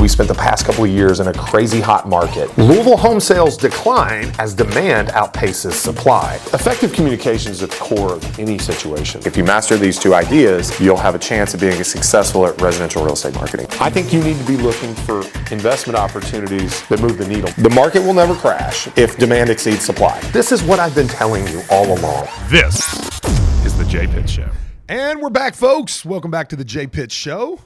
We spent the past couple of years in a crazy hot market. Louisville home sales decline as demand outpaces supply. Effective communication is at the core of any situation. If you master these two ideas, you'll have a chance of being successful at residential real estate marketing. I think you need to be looking for investment opportunities that move the needle. The market will never crash if demand exceeds supply. This is what I've been telling you all along. This is the Jay Pitts Show. And we're back, folks. Welcome back to the Jay Pitts Show.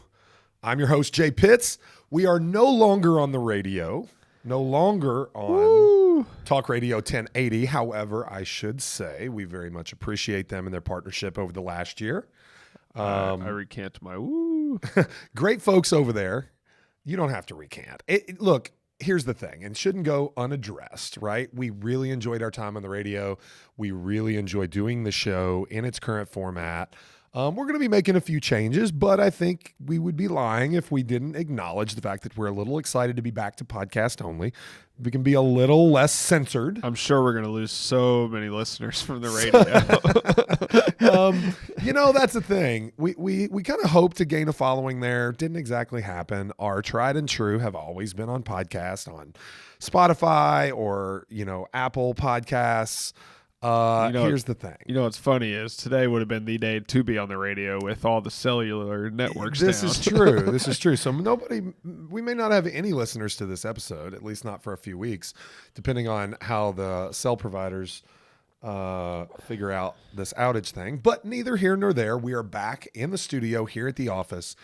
I'm your host, Jay Pitts. We are no longer on the radio, no longer on Talk Radio 1080. However, I should say we very much appreciate them and their partnership over the last year. I recant my woo. Great folks over there. You don't have to recant. Look, here's the thing, and shouldn't go unaddressed, right? We really enjoyed our time on the radio. We really enjoy doing the show in its current format. We're going to be making a few changes, but I think we would be lying if we didn't acknowledge the fact that we're a little excited to be back to podcast only. We can be a little less censored. I'm sure we're going to lose so many listeners from the radio. That's the thing. We kind of hope to gain a following there. Didn't exactly happen. Our tried and true have always been on podcast on Spotify or, Apple Podcasts. Here's the thing. What's funny is today would have been the day to be on the radio with all the cellular networks This down. is true. This is true. So we may not have any listeners to this episode, at least not for a few weeks, depending on how the cell providers figure out this outage thing. But neither here nor there. We are back in the studio here at the office.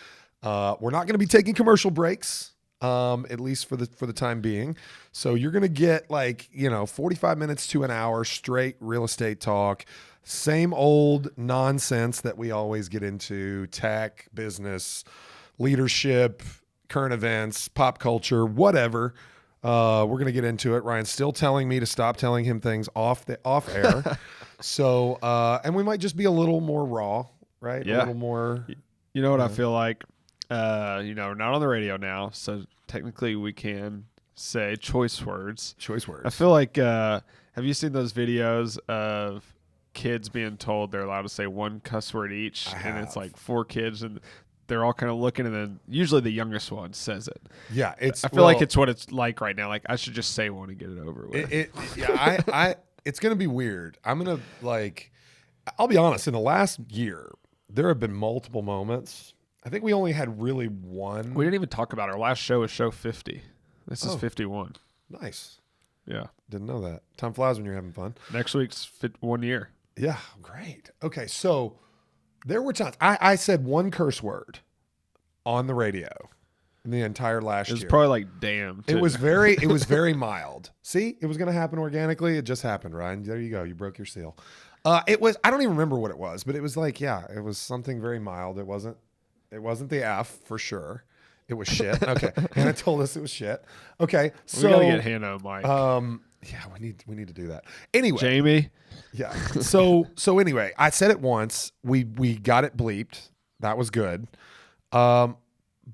We're not going to be taking commercial breaks. At least for the time being. So you're going to get 45 minutes to an hour straight real estate talk, same old nonsense that we always get into, tech, business, leadership, current events, pop culture, whatever. We're going to get into it. Ryan's still telling me to stop telling him things off air. So, and we might just be a little more raw, right? Yeah. A little more. You know what I feel like? We're not on the radio now, so technically we can say choice words. Choice words. I feel like, have you seen those videos of kids being told they're allowed to say one cuss word each? And it's like 4 kids, and they're all kind of looking, and then usually the youngest one says it. Yeah, I feel like it's what it's like right now. Like, I should just say one and get it over with. It's going to be weird. I'm going to, I'll be honest, in the last year, there have been multiple moments. I think we only had really one. We didn't even talk about it. Our last show is show 50. This is 51. Nice. Yeah. Didn't know that. Time flies when you're having fun. Next week's 1 year. Yeah, great. Okay, so there were times I said one curse word on the radio in the entire last year. It was probably like damn. Too. It was very mild. See, it was going to happen organically. It just happened, Ryan. There you go. You broke your seal. I don't even remember what it was, but it was it was something very mild. It wasn't the F for sure. It was shit. Okay. Hannah told us it was shit. Okay. So we gotta get Hannah a mic. Yeah, we need to do that. Anyway. Jamie. Yeah. So anyway, I said it once. We got it bleeped. That was good. But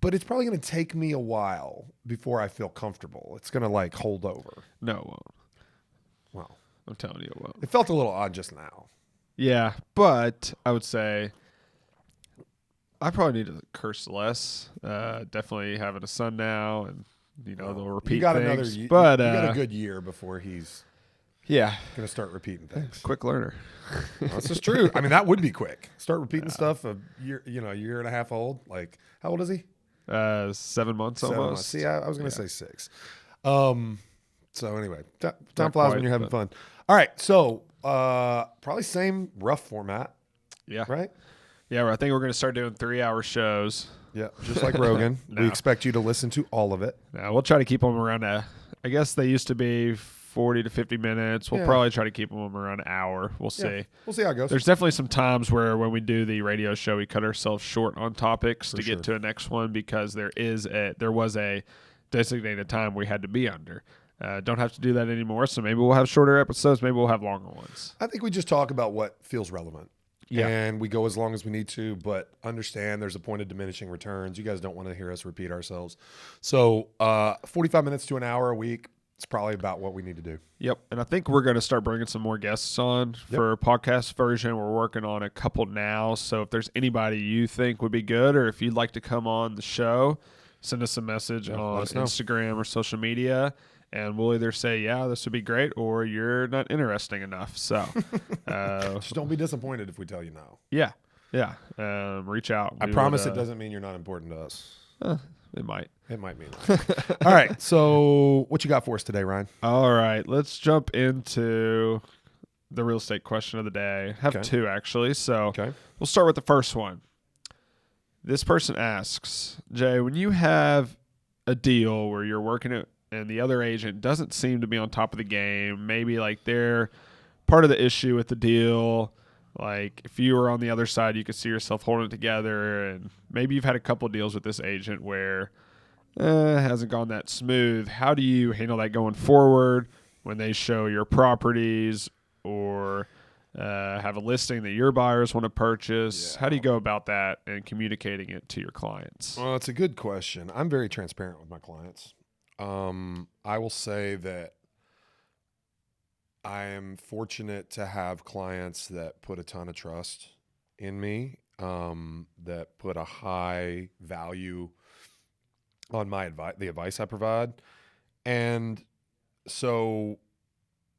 it's probably gonna take me a while before I feel comfortable. It's gonna hold over. No, it won't. Well, I'm telling you it won't. it felt a little odd just now. Yeah, but I would say I probably need to curse less. Definitely having a son now, and they'll repeat you got things. Another year, but you got a good year before he's gonna start repeating things. Quick learner. This is true. I mean, that would be quick. Start repeating stuff a year and a half old. How old is he? 7 months 7 almost. months. See, I was gonna say 6. So anyway, time flies when you're having fun. All right, so probably same rough format. Yeah. Right. Yeah, I think we're going to start doing 3-hour shows. Yeah, just like Rogan. No. We expect you to listen to all of it. Now, we'll try to keep them around I guess they used to be 40 to 50 minutes. We'll probably try to keep them around an hour. We'll see. We'll see how it goes. There's definitely some times where when we do the radio show, we cut ourselves short on topics to get to a next one because there was a designated time we had to be under. Don't have to do that anymore, so maybe we'll have shorter episodes. Maybe we'll have longer ones. I think we just talk about what feels relevant. Yeah. And we go as long as we need to, but understand there's a point of diminishing returns. You guys don't want to hear us repeat ourselves. So 45 minutes to an hour a week, it's probably about what we need to do. Yep. And I think we're going to start bringing some more guests on for podcast version. We're working on a couple now. So if there's anybody you think would be good or if you'd like to come on the show, send us a message let on us know. Instagram or social media, and we'll either say, yeah, this would be great, or you're not interesting enough. So Just don't be disappointed if we tell you no. yeah. Reach out. I promise it doesn't mean you're not important to us. It might. It might mean that. All right. So what you got for us today, Ryan? All right. Let's jump into the real estate question of the day. I have Okay. two, actually. So Okay. we'll start with the first one. This person asks, Jay, when you have a deal where you're working it and the other agent doesn't seem to be on top of the game, maybe like they're part of the issue with the deal, like if you were on the other side, you could see yourself holding it together, and maybe you've had a couple deals with this agent where it hasn't gone that smooth. How do you handle that going forward when they show your properties or have a listing that your buyers want to purchase? Yeah. How do you go about that and communicating it to your clients? Well, it's a good question. I'm very transparent with my clients. I will say that I am fortunate to have clients that put a ton of trust in me, that put a high value on my the advice I provide. And so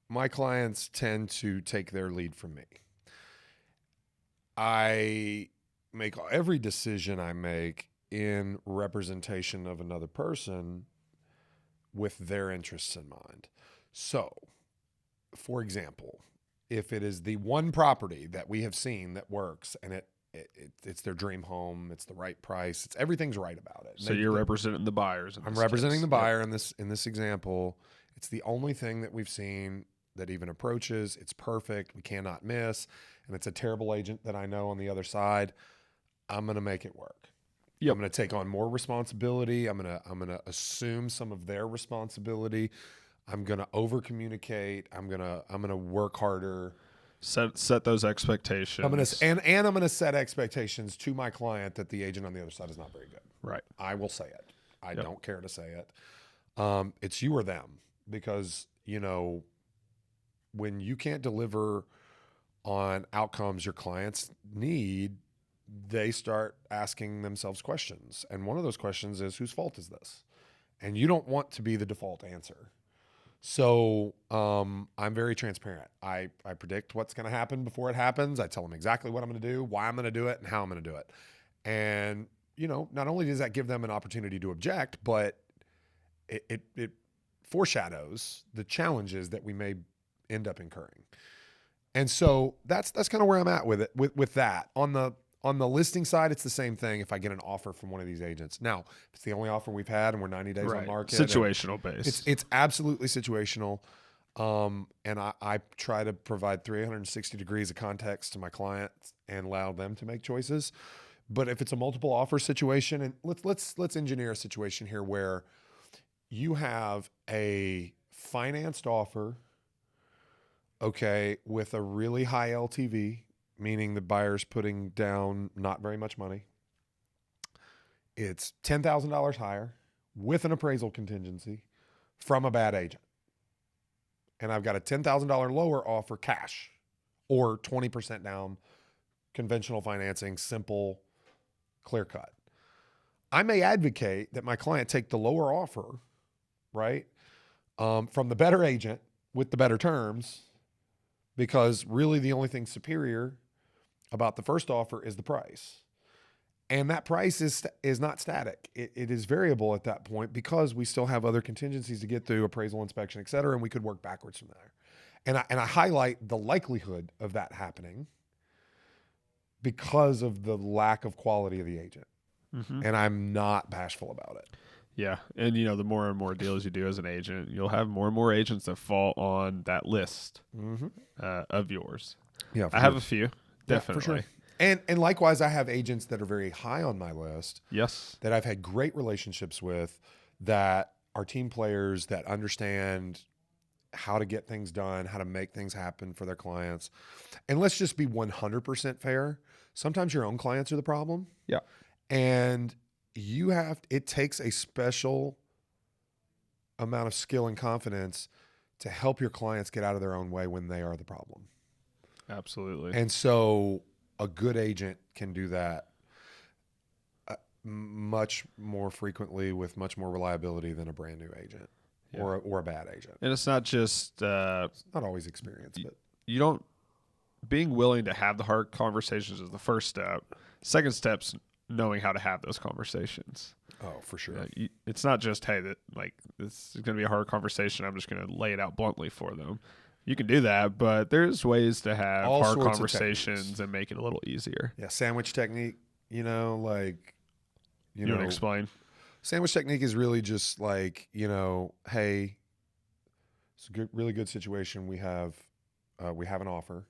my clients tend to take their lead from me. I make every decision I make in representation of another person with their interests in mind. So, for example, if it is the one property that we have seen that works and it's their dream home, it's the right price, everything's right about it. So you're representing the buyers. I'm representing the buyer in this example. It's the only thing that we've seen that even approaches. It's perfect. We cannot miss. And it's a terrible agent that I know on the other side. I'm going to make it work. Yep. I'm going to take on more responsibility. I'm going to assume some of their responsibility. I'm going to over communicate. I'm going to work harder. Set those expectations. I'm going to set expectations to my client that the agent on the other side is not very good. Right. I will say it. I don't care to say it. It's you or them, because, when you can't deliver on outcomes your clients need, they start asking themselves questions. And one of those questions is, whose fault is this? And you don't want to be the default answer. So I'm very transparent. I predict what's going to happen before it happens. I tell them exactly what I'm going to do, why I'm going to do it, and how I'm going to do it. And, not only does that give them an opportunity to object, but it foreshadows the challenges that we may end up incurring. And so that's kind of where I'm at with it, with that. On the listing side, it's the same thing. If I get an offer from one of these agents, now if it's the only offer we've had and we're 90 days on market, situational based. It's absolutely situational. And I try to provide 360 degrees of context to my clients and allow them to make choices. But if it's a multiple offer situation, and let's engineer a situation here where you have a financed offer, okay, with a really high LTV, meaning the buyer's putting down not very much money. It's $10,000 higher with an appraisal contingency from a bad agent. And I've got a $10,000 lower offer cash, or 20% down, conventional financing, simple, clear cut. I may advocate that my client take the lower offer, right, from the better agent with the better terms, because really the only thing superior about the first offer is the price. And that price is not static. It is variable at that point, because we still have other contingencies to get through, appraisal, inspection, et cetera, and we could work backwards from there. And I highlight the likelihood of that happening because of the lack of quality of the agent. Mm-hmm. And I'm not bashful about it. Yeah. And, the more and more deals you do as an agent, you'll have more and more agents that fall on that list of yours. Yeah, I have a few, definitely. Yeah, for sure. And likewise, I have agents that are very high on my list. Yes. That I've had great relationships with, that are team players, that understand how to get things done, how to make things happen for their clients. And let's just be 100% fair. Sometimes your own clients are the problem. Yeah. And it takes a special amount of skill and confidence to help your clients get out of their own way when they are the problem. Absolutely. And so a good agent can do that. much more frequently with much more reliability than a brand new agent or a bad agent. And it's not just It's not always experience, but you don't being willing to have the hard conversations is the first step. Second step's knowing how to have those conversations. oh, for sure. It's not just, hey, this is going to be a hard conversation, I'm just going to lay it out bluntly for them. You can do that, but there's ways to have All hard sorts of conversations techniques. and make it a little easier. Yeah, sandwich technique, you You want to explain? Sandwich technique is really just like, hey, it's a really good situation. We have an offer.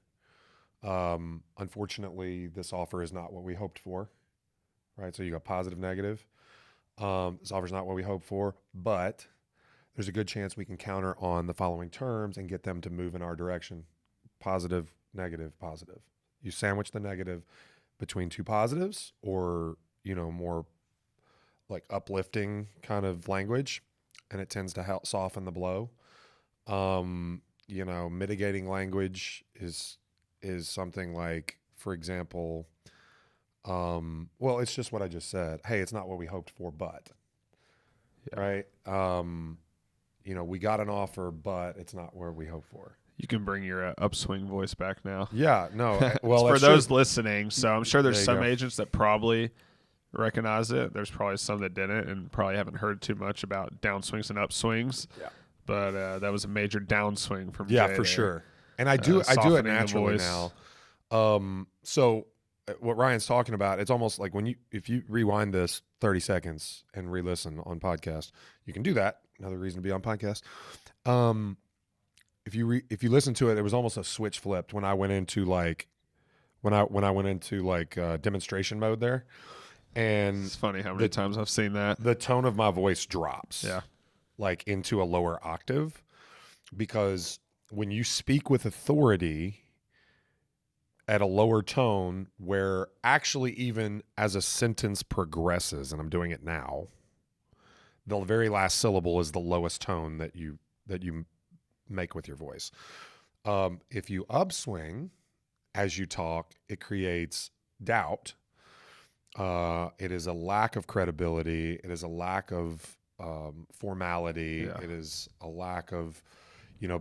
Unfortunately, this offer is not what we hoped for, right? So you got positive, negative. This offer is not what we hoped for, but there's a good chance we can counter on the following terms and get them to move in our direction. Positive, negative, positive. You sandwich the negative between two positives or, more like uplifting kind of language, and it tends to help soften the blow. Mitigating language is something like, for example, it's just what I just said. Hey, it's not what we hoped for, but right. We got an offer, but it's not where we hoped for. You can bring your upswing voice back now. Yeah, no. Well, for those listening, so I'm sure there's There you some go. agents that probably recognize it. There's probably some that didn't and probably haven't heard too much about downswings and upswings. Yeah. But that was a major downswing from Jay Yeah, for there. sure. And I do it softening the naturally voice. now. So what Ryan's talking about, it's almost like if you rewind this 30 seconds and re-listen on podcast, you can do that. Another reason to be on podcast. If you listen to it, it was almost a switch flipped when I went into demonstration mode there. And It's funny how many times I've seen that. the tone of my voice drops. Yeah. Like into a lower octave, because when you speak with authority at a lower tone, where actually even as a sentence progresses, and I'm doing it now, the very last syllable is the lowest tone that you make with your voice. If you upswing as you talk, it creates doubt. It is a lack of credibility. It is a lack of formality. Yeah. It is a lack of,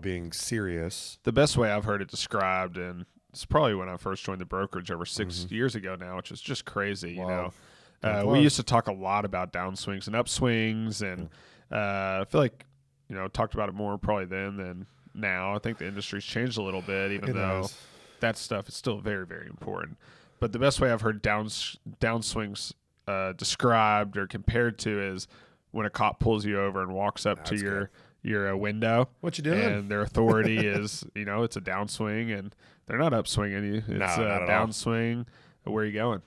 being serious. The best way I've heard it described, and it's probably when I first joined the brokerage over 6 Mm-hmm. years ago now, which is just crazy. Wow. We used to talk a lot about downswings and upswings, and I feel like talked about it more probably then than now. I think the industry's changed a little bit, even It though has. that stuff is still very, very important. But the best way I've heard downswings described or compared to is when a cop pulls you over and walks up That's to your window. What you doing? And their authority is, it's a downswing, and they're not upswinging you. It's not a at all. downswing. Where are you going?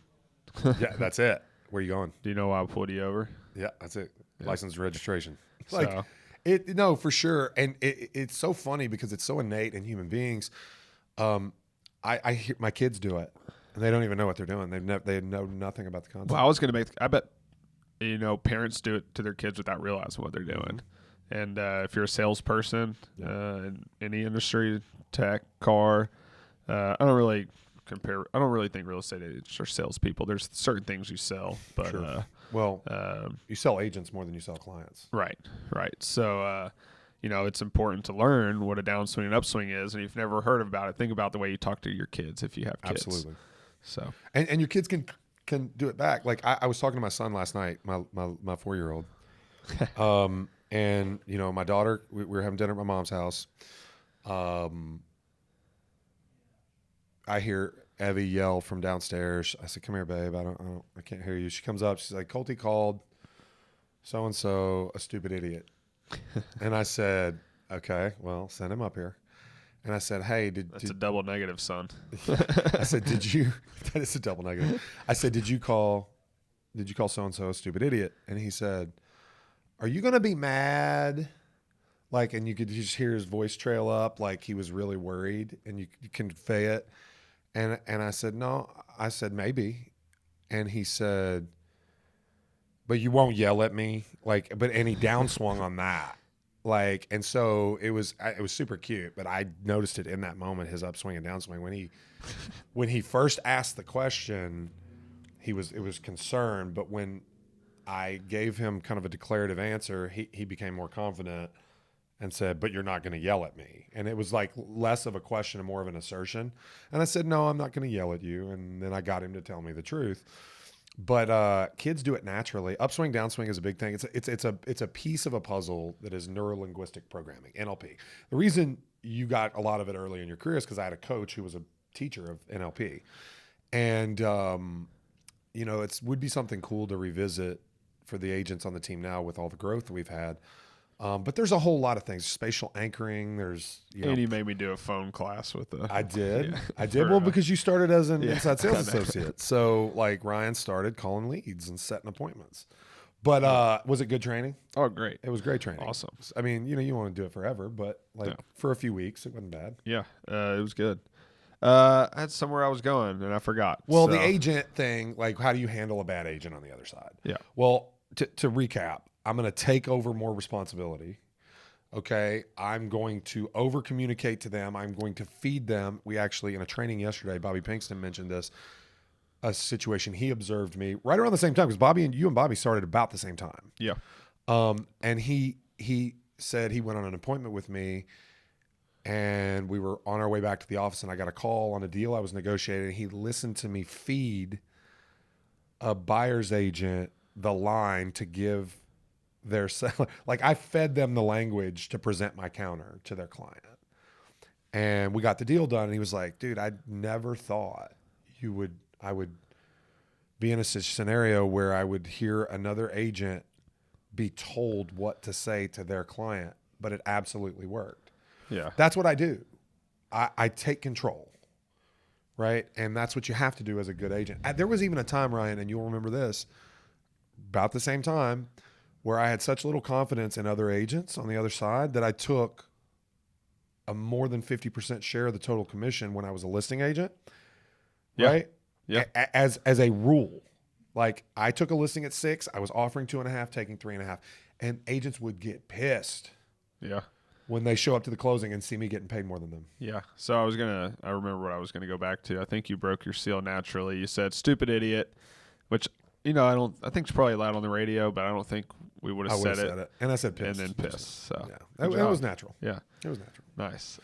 Yeah, that's it. Where are you going? Do you know why I pulled you over? Yeah, that's it. License and registration. So- No, for sure. And it's so funny because it's so innate in human beings. I hear my kids do it, and they don't even know what they're doing. They know nothing about the concept. Well, I bet, parents do it to their kids without realizing what they're doing. And if you're a salesperson in any industry, tech, car, I don't really think real estate agents are salespeople. There's certain things you sell, but Sure. Well, you sell agents more than you sell clients. right. So it's important to learn what a downswing and upswing is. And if you've never heard about it, think about the way you talk to your kids if you have kids. Absolutely. So And your kids can do it back. Like I was talking to my son last night, my 4-year-old. And my daughter, we were having dinner at my mom's house. I hear Evie yell from downstairs. I said, "Come here, babe. I can't hear you." She comes up. She's like, "Colty called so-and-so a stupid idiot." And I said, "Okay, well, send him up here." And I said, "Hey, that's a double negative, son. I said, that is a double negative. I said, did you call so-and-so a stupid idiot?" And he said, "Are you going to be mad?" Like, and you could just hear his voice trail up, like he was really worried, and you can convey it. And I said, "No." I said, "Maybe." And he said, "But you won't yell at me?" And he downswung on that. And so it was super cute, but I noticed it in that moment, his upswing and downswing. When he first asked the question, it was concerned, but when I gave him kind of a declarative answer, he became more confident and said, but you're not going to yell at me. And it was like less of a question and more of an assertion. And I said, no, I'm not going to yell at you. And then I got him to tell me the truth. But kids do it naturally. Upswing, downswing is a big thing. It's a piece of a puzzle that is neurolinguistic programming, NLP. The reason you got a lot of it early in your career is because I had a coach who was a teacher of NLP. And, it would be something cool to revisit for the agents on the team now with all the growth that we've had. But there's a whole lot of things. Spatial anchoring. And you made me do a phone class with the. I did. Yeah, I did. Well, because you started as an inside sales I know. associate. So like Ryan started calling leads and setting appointments. But was it good training? Oh, great. It was great training. Awesome. I mean, you want to do it forever, but for a few weeks, it wasn't bad. Yeah, it was good. I had somewhere I was going and I forgot. Well, the agent thing, like how do you handle a bad agent on the other side? Yeah. Well, to recap, I'm going to take over more responsibility. Okay. I'm going to over communicate to them. I'm going to feed them. We actually, in a training yesterday, Bobby Pinkston mentioned this, a situation he observed me right around the same time, because you and Bobby started about the same time. Yeah. And he said he went on an appointment with me and we were on our way back to the office and I got a call on a deal I was negotiating. He listened to me feed a buyer's agent the line to give their seller. Like I fed them the language to present my counter to their client. And we got the deal done. And he was like, dude, I never thought I would be in a scenario where I would hear another agent be told what to say to their client, but it absolutely worked. Yeah. That's what I do. I take control, right? And that's what you have to do as a good agent. There was even a time, Ryan, and you'll remember this, about the same time, where I had such little confidence in other agents on the other side that I took a more than 50% share of the total commission when I was a listing agent, right? Yeah. As a rule. Like I took a listing at 6, I was offering 2.5, taking 3.5, and agents would get pissed. Yeah. When they show up to the closing and see me getting paid more than them. Yeah. So I remember what I was going to go back to. I think you broke your seal naturally. You said stupid idiot, which, I think it's probably loud on the radio, but I don't think we would have said it. And I said piss. And then piss. So yeah, it was natural. Yeah. It was natural. Nice.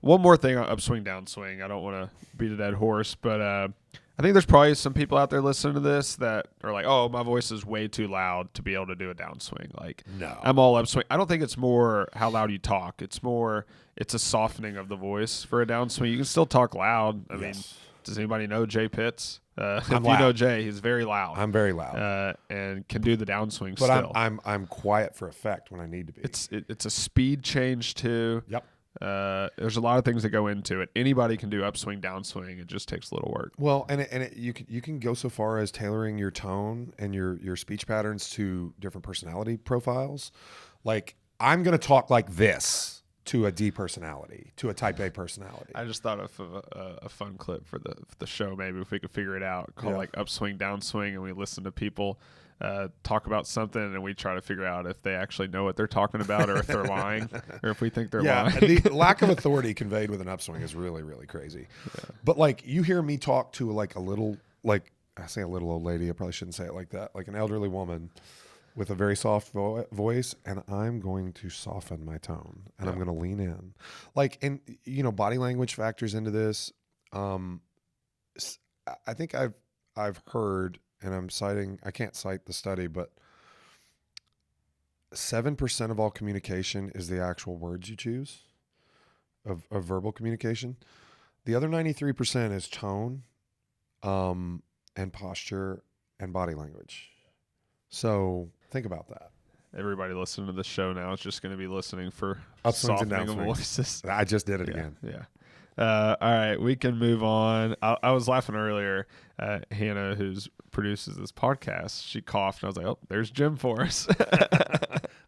One more thing on upswing, downswing. I don't want to beat a dead horse, but I think there's probably some people out there listening to this that are like, oh, my voice is way too loud to be able to do a downswing. Like, no, I'm all upswing. I don't think it's more how loud you talk. It's a softening of the voice for a downswing. You can still talk loud. I mean, does anybody know Jay Pitts? If you know Jay, he's very loud. I'm very loud. And can do the downswing but still. I'm quiet for effect when I need to be. It's a speed change too. Yep. There's a lot of things that go into it. Anybody can do upswing, downswing. It just takes a little work. Well, you can go so far as tailoring your tone and your speech patterns to different personality profiles. Like I'm going to talk like this to a D personality, to a type A personality. I just thought of a fun clip for the show. Maybe if we could figure it out, called like upswing, downswing, and we listen to people talk about something, and we try to figure out if they actually know what they're talking about, or if they're lying, or if we think they're lying. The lack of authority conveyed with an upswing is really, really crazy. Yeah. But like you hear me talk to like a little, like I say a little old lady, I probably shouldn't say it like that, like an elderly woman with a very soft voice, and I'm going to soften my tone, and I'm going to lean in. Like, and body language factors into this. I think I've heard, and I can't cite the study, but 7% of all communication is the actual words you choose of verbal communication. The other 93% is tone, and posture and body language. So think about that. Everybody listening to the show now is just going to be listening for upswings and softening of downswings. voices. I just did it again. Yeah. All right, we can move on. I was laughing earlier. Hannah, who produces this podcast, she coughed, and I was like, "Oh, there's Jim for us."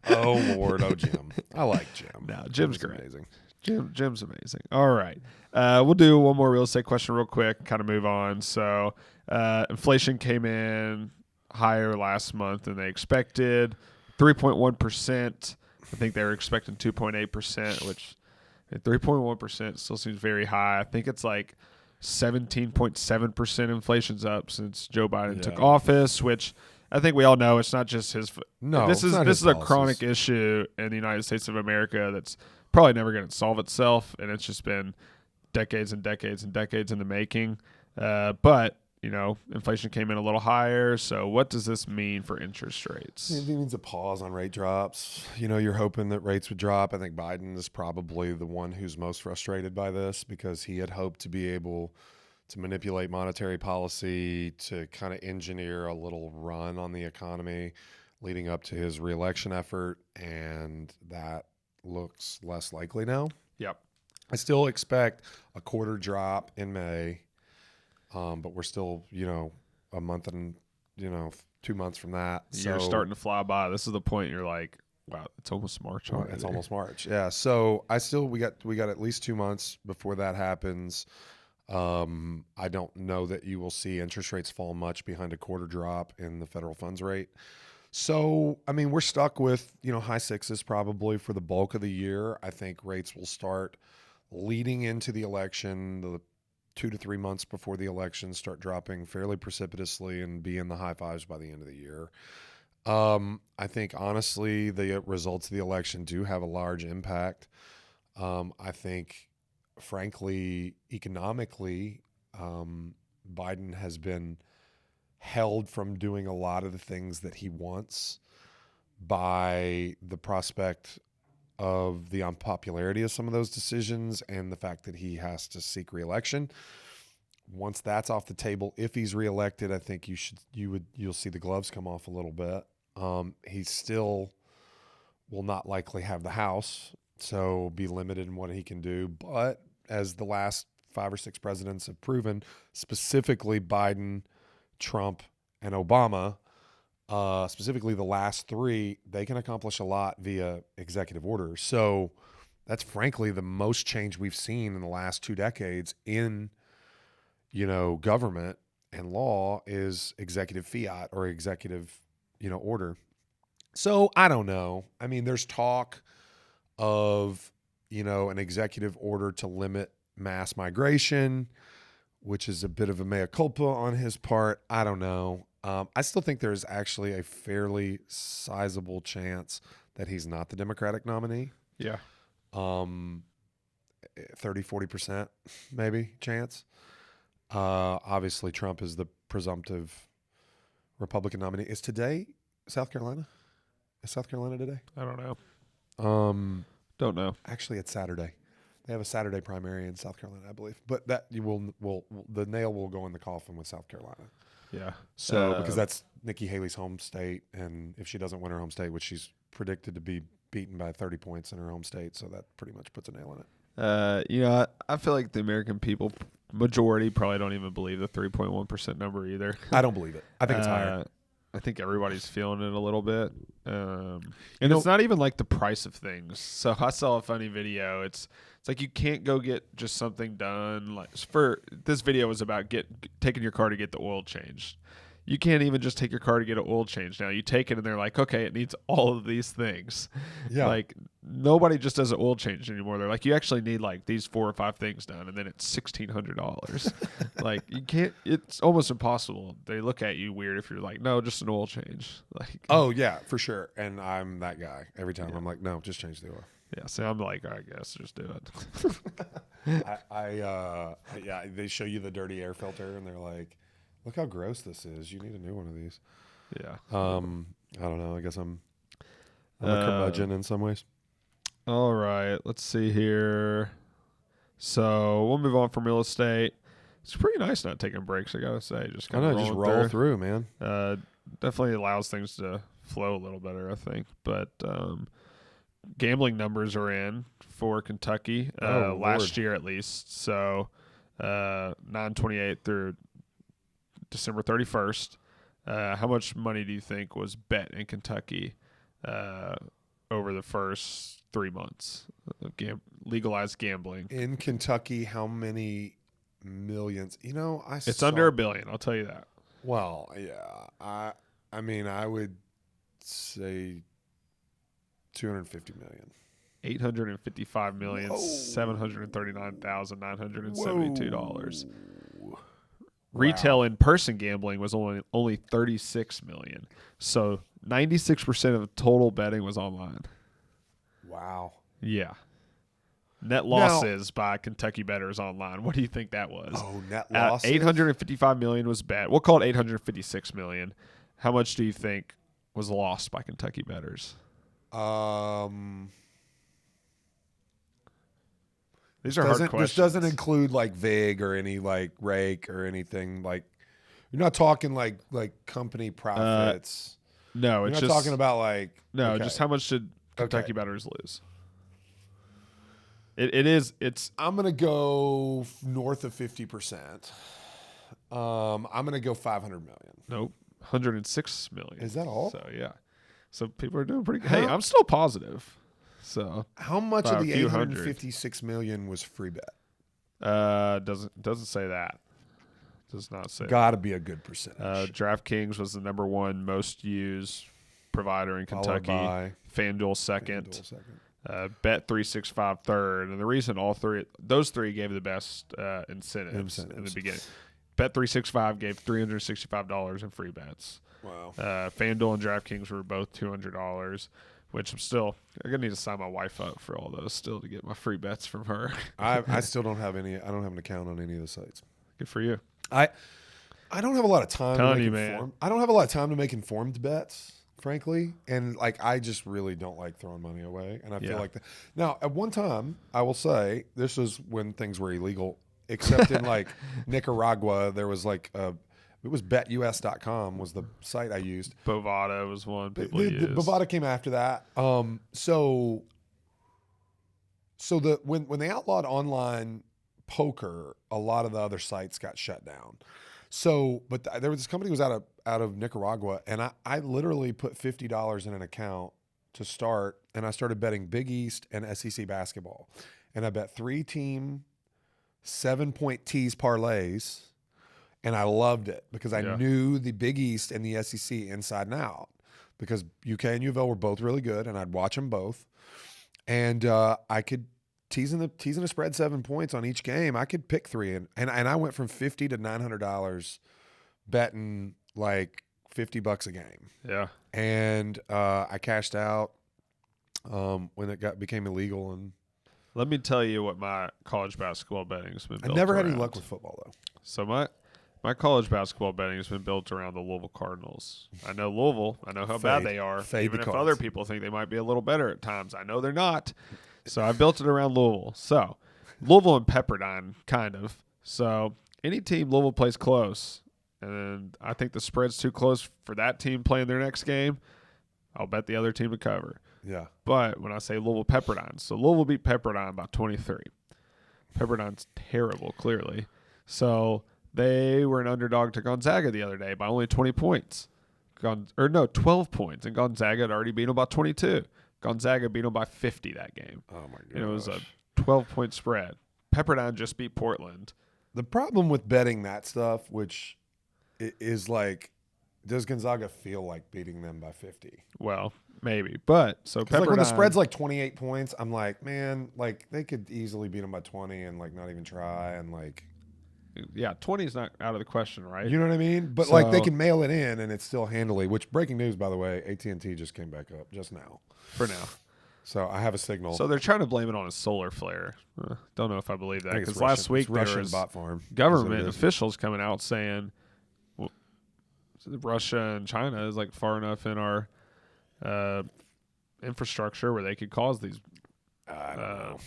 Oh Lord, oh Jim, I like Jim. No, Jim's great. Amazing. Jim's amazing. All right, we'll do one more real estate question real quick. Kind of move on. So, inflation came in higher last month than they expected, 3.1%. I think they were expecting 2.8%, which 3.1% still seems very high. I think it's like 17.7% inflation's up since Joe Biden took office, which I think we all know it's not just his. No, this it's is not this his is a policies. chronic issue in the United States of America that's probably never going to solve itself, and it's just been decades and decades and decades in the making. But inflation came in a little higher. So what does this mean for interest rates? It means a pause on rate drops. You're hoping that rates would drop. I think Biden is probably the one who's most frustrated by this because he had hoped to be able to manipulate monetary policy to kind of engineer a little run on the economy leading up to his reelection effort, and that looks less likely now. Yep. I still expect a quarter drop in May, but we're still, a month and, 2 months from that. You're starting to fly by. This is the point you're like, wow, it's almost March already. It's almost March. Yeah. So we got at least 2 months before that happens. I don't know that you will see interest rates fall much behind a quarter drop in the federal funds rate. So, we're stuck with, high sixes probably for the bulk of the year. I think rates will start leading into the election, the 2 to 3 months before the election, start dropping fairly precipitously and be in the high fives by the end of the year. I think, honestly, the results of the election do have a large impact. I think, frankly, economically, Biden has been held from doing a lot of the things that he wants by the prospect of the unpopularity of some of those decisions and the fact that he has to seek reelection. Once that's off the table, if he's reelected, I think you'll see the gloves come off a little bit. He still will not likely have the House, so be limited in what he can do. But as the last 5 or 6 presidents have proven, specifically Biden, Trump, and Obama, specifically the last 3, they can accomplish a lot via executive order. So that's frankly the most change we've seen in the last 2 decades in, government and law is executive fiat or executive, order. So I don't know. There's talk of, an executive order to limit mass migration, which is a bit of a mea culpa on his part. I don't know. I still think there's actually a fairly sizable chance that he's not the Democratic nominee. Yeah. 30-40% maybe chance. Obviously, Trump is the presumptive Republican nominee. Is today South Carolina? Is South Carolina today? I don't know. Don't know. Actually, it's Saturday. They have a Saturday primary in South Carolina, I believe. But that the nail will go in the coffin with South Carolina. Yeah. So because that's Nikki Haley's home state, and if she doesn't win her home state, which she's predicted to be beaten by 30 points in her home state, so that pretty much puts a nail in it. I feel like the American people majority probably don't even believe the 3.1% number either. I don't believe it. I think it's higher. I think everybody's feeling it a little bit. It's not even like the price of things. So I saw a funny video. It's like you can't go get just something done. Like this video was about taking your car to get the oil changed. You can't even just take your car to get an oil change now. You take it and they're like, okay, it needs all of these things. Yeah. Like nobody just does an oil change anymore. They're like, you actually need like these 4 or 5 things done, and then it's $1,600. Like you can't. It's almost impossible. They look at you weird if you're like, no, just an oil change. Like, oh yeah, for sure. And I'm that guy every time. Yeah. I'm like, no, just change the oil. Yeah, so I'm like, I guess just do it. They show you the dirty air filter, and they're like, look how gross this is. You need a new one of these. Yeah. I don't know. I guess I'm a curmudgeon in some ways. All right. Let's see here. So we'll move on from real estate. It's pretty nice not taking breaks, I gotta say. Just kind of roll through, man. Definitely allows things to flow a little better, I think. But gambling numbers are in for Kentucky last year at least. So 9/28 through December 31st. How much money do you think was bet in Kentucky over the first 3 months of legalized gambling? In Kentucky, how many millions? It's under $1 billion. I'll tell you that. Well, yeah. I would say 250 million. $855,739,972. Retail in-person gambling was only 36 million. So 96% of total betting was online. Wow. Yeah. Net losses by Kentucky bettors online. What do you think that was? Oh, net losses. 855 million was bet. We'll call it 856 million. How much do you think was lost by Kentucky bettors? These are hard questions. This doesn't include like VIG or any like rake or anything like. You're not talking like company profits. No, you're it's not just talking about like. No, okay. just how much did Kentucky bettors lose? It's. I'm gonna go north of 50%. I'm gonna go 500 million. Nope, 106 million. Is that all? So yeah, so people are doing pretty good. Hey, I'm still positive. So how much by of the a few 856 million was free bet? Doesn't say that. Does not say. Got to be a good percentage. DraftKings was the number one most used provider in Kentucky. FanDuel second. Bet365 third, and the reason those three gave the best incentives in the beginning. Bet365 gave $365 in free bets. Wow. FanDuel and DraftKings were both $200, which I'm gonna need to sign my wife up for all those still to get my free bets from her. I still don't have any. I don't have an account on any of the sites. Good for you. I don't have a lot of time. I don't have a lot of time to make informed bets, frankly, and like I just really don't like throwing money away, and I feel like that. Now, at one time, I will say this was when things were illegal, except in like Nicaragua, there was like it was betus.com was the site I used. Bovada was one people used. Bovada came after that. So when they outlawed online poker, a lot of the other sites got shut down. So, but there was this company was out of Nicaragua, and I literally put $50 in an account to start, and I started betting Big East and SEC basketball, and I bet 3-team 7-point tees parlays, and I loved it because I knew the Big East and the SEC inside and out because UK and U of L were both really good, and I'd watch them both, and I could. Teasing a spread 7 points on each game, I could pick three, and I went from $50 to $900 betting like $50 a game. Yeah, and I cashed out when it became illegal. And let me tell you what my college basketball betting has been built I never around. had any luck with football though. So my college basketball betting has been built around the Louisville Cardinals. I know Louisville. I know how bad they are. Even if other people think they might be a little better at times, I know they're not. So I built it around Louisville. So Louisville and Pepperdine, kind of. So any team Louisville plays close, and I think the spread's too close for that team playing their next game, I'll bet the other team to cover. Yeah. But when I say Louisville, Pepperdine, so Louisville beat Pepperdine by 23. Pepperdine's terrible, clearly. So they were an underdog to Gonzaga the other day by only 20 points. 12 points, and Gonzaga had already beat them by 22. Gonzaga beat them by 50 that game. Oh, my God. And it was a 12-point spread. Pepperdine just beat Portland. The problem with betting that stuff, which is like, does Gonzaga feel like beating them by 50? Well, maybe. But, so Pepperdine. Like when the spread's like 28 points, I'm like, man, like they could easily beat them by 20 and like not even try and like. Yeah, 20 is not out of the question, right? You know what I mean? But like they can mail it in and it's still handily, which breaking news, by the way, AT&T just came back up just now. For now. So I have a signal. So they're trying to blame it on a solar flare. Don't know if I believe that. Because last week there Russian was bot farm. Government officials coming out saying Russia and China is like far enough in our infrastructure where they could cause these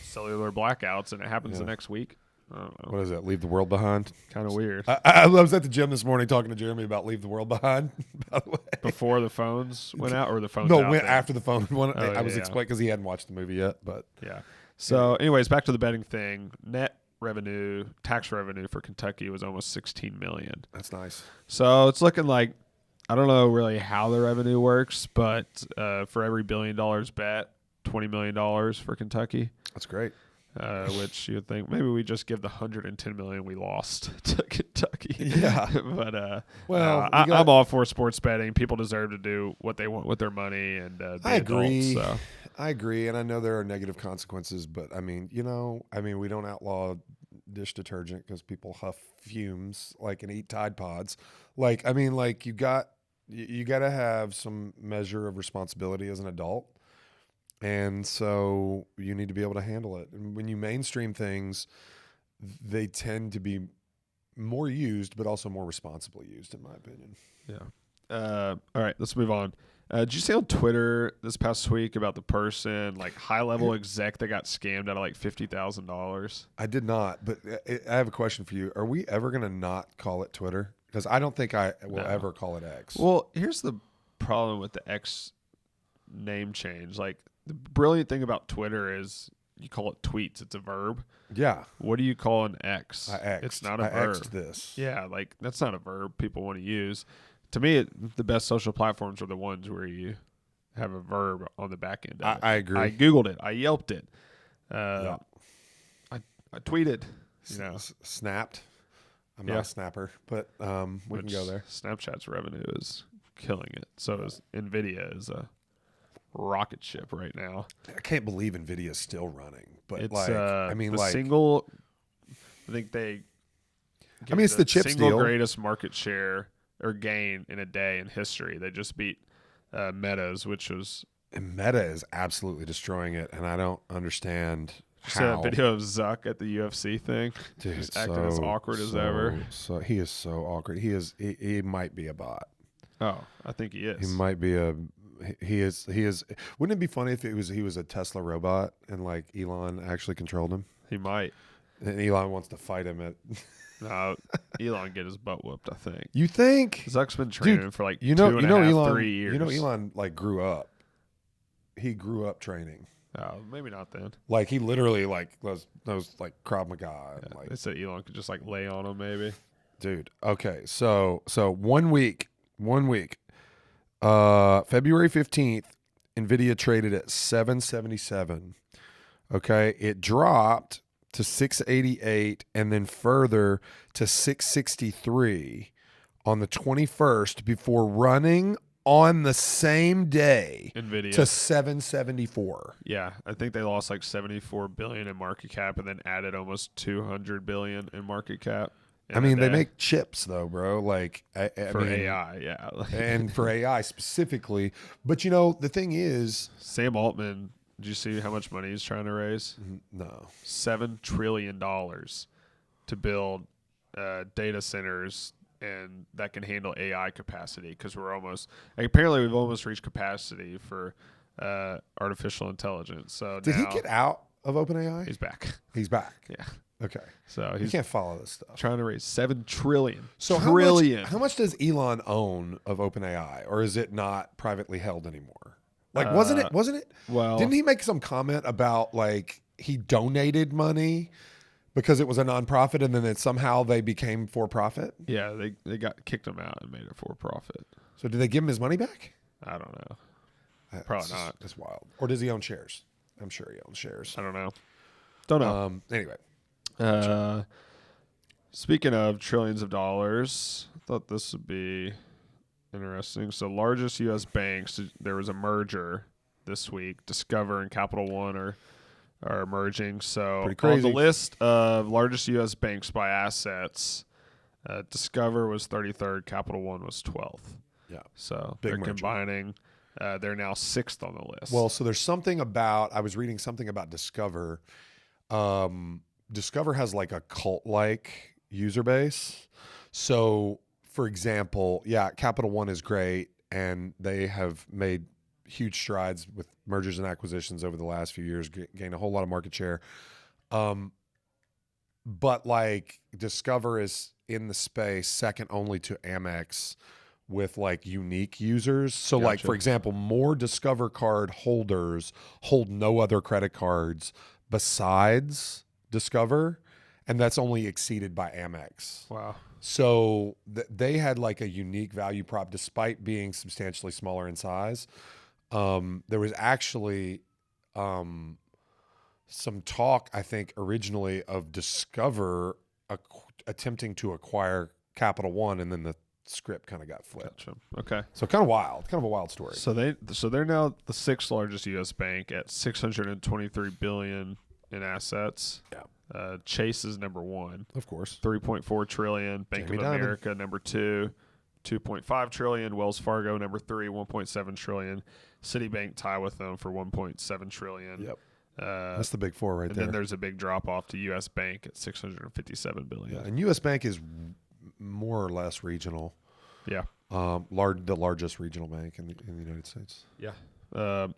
cellular blackouts, and it happens the next week. I don't know. What is that? Leave the world behind? Kind of weird. I was at the gym this morning talking to Jeremy about leave the world behind, by the way. Before the phones went out, or the phones No, out then? after the phone went. I was yeah. explaining because he hadn't watched the movie yet. But yeah. So, anyways, back to the betting thing. Net revenue, tax revenue for Kentucky was almost $16 million. That's nice. So it's looking like, I don't know really how the revenue works, but for every $1 billion bet, $20 million for Kentucky. That's great. Which you'd think maybe we just give the $110 million we lost to Kentucky. Yeah, but I'm all for sports betting. People deserve to do what they want with their money, and be I agree. Adults, so. I agree, and I know there are negative consequences, but I mean, we don't outlaw dish detergent because people huff fumes like and eat Tide Pods. Like, I mean, like you got to have some measure of responsibility as an adult. And so you need to be able to handle it. And when you mainstream things, they tend to be more used, but also more responsibly used, in my opinion. Yeah. All right, let's move on. Did you see on Twitter this past week about the person, like high-level exec that got scammed out of like $50,000? I did not, but I have a question for you. Are we ever going to not call it Twitter? Because I don't think I will ever call it X. Well, here's the problem with the X name change. Like, the brilliant thing about Twitter is you call it tweets. It's a verb. Yeah. What do you call an X? It's not a verb. X'd this. Yeah, like that's not a verb people want to use. To me, the best social platforms are the ones where you have a verb on the back end. I agree. I Googled it. I Yelped it. Yeah. I tweeted. Snapped. I'm not a snapper, but we can go there. Snapchat's revenue is killing it. So is NVIDIA is a rocket ship right now. I can't believe NVIDIA is still running, but It's, like, I mean, the like, single. I think they. I mean, it's the chips single deal. Greatest market share or gain in a day in history. They just beat Meta's, which was. And Meta is absolutely destroying it, and I don't understand Just how. a video of Zuck at the UFC thing. Dude, Just acting as awkward as ever. So he is so awkward. He might be a bot. Oh, I think he is. He might be a. He is. Wouldn't it be funny if he was a Tesla robot and like Elon actually controlled him? He might. And Elon wants to fight him at. No, Elon get his butt whooped, I think. You think? Zuck's been training for like Elon, 3 years. You know, Elon like grew up. He grew up training. Oh, maybe not then. Like he literally like those like Krav Maga. Yeah, And, like, they said Elon could just like lay on him, maybe. dude. Okay, so 1 week, February 15th, NVIDIA traded at 777. Okay, it dropped to 688 and then further to 663 on the 21st before running on the same day NVIDIA to 774. Yeah, I think they lost like 74 billion in market cap and then added almost 200 billion in market cap. I mean, they make chips though, bro. Like for AI, yeah, and for AI specifically. But you know, the thing is, Sam Altman. Did you see how much money he's trying to raise? no. $7 trillion to build data centers and that can handle AI capacity because apparently we've almost reached capacity for artificial intelligence. So Did he get out of OpenAI? He's back. He's back. Yeah. Okay. So You he's can't follow this stuff. trying to raise $7 trillion. So how much does Elon own of OpenAI, or is it not privately held anymore? Like, wasn't it? Well, Didn't he make some comment about like he donated money because it was a nonprofit, and then somehow they became for profit? yeah, they got kicked him out and made it for profit. So did they give him his money back? I don't know. Probably not. That's wild. Or does he own shares? I'm sure he owns shares. I don't know. Don't know. Anyway, Speaking of trillions of dollars, I thought this would be interesting. So, largest U.S. banks, there was a merger this week. Discover and Capital One are merging. So, pretty crazy. on the list of largest U.S. banks by assets, Discover was 33rd, Capital One was 12th. yeah. So, Big they're merger. combining. They're now 6th on the list. Well, so there's something about, I was reading something about Discover. Discover has like a cult-like user base. So, for example, yeah, Capital One is great, and they have made huge strides with mergers and acquisitions over the last few years, gained a whole lot of market share. But like Discover is in the space second only to Amex with like unique users. So like, Gotcha. for example, more Discover card holders hold no other credit cards besides Discover, and that's only exceeded by Amex. wow. So they had like a unique value prop despite being substantially smaller in size. There was actually some talk, I think, originally of Discover attempting to acquire Capital One, and then the script kind of got flipped. Gotcha. Okay. So kind of wild, kind of a wild story. So they're now the 6th largest U.S. bank at $623 billion in assets. Yeah. Chase is number 1. Of course. 3.4 trillion. Bank Jamie of Dimon. America number 2. 2.5 trillion. Wells Fargo number 3. 1.7 trillion. Citibank tie with them for 1.7 trillion. Yep. That's the big four right and there. then there's a big drop off to U.S. Bank at 657 billion. Yeah, and U.S. Bank is more or less regional. Yeah. The largest regional bank in the United States. Yeah.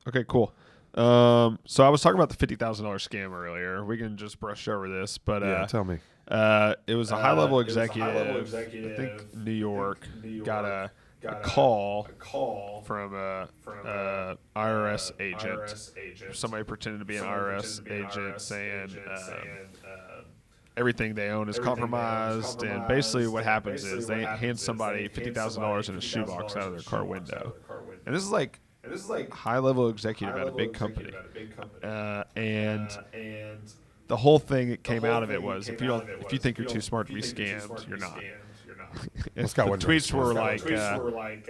Okay, cool. So I was talking about the $50,000 scam earlier. We can just brush over this, but Tell me. it was a high-level executive. I think New York got a call from a IRS agent. Somebody pretended to be an IRS agent saying everything they own is compromised, and basically what happens is they hand somebody $50,000 in a shoebox out of their car window, and this is like high-level executive at a big company, and the whole thing that came out of it was if you think you're too smart to be scammed, you're not. The tweets were like,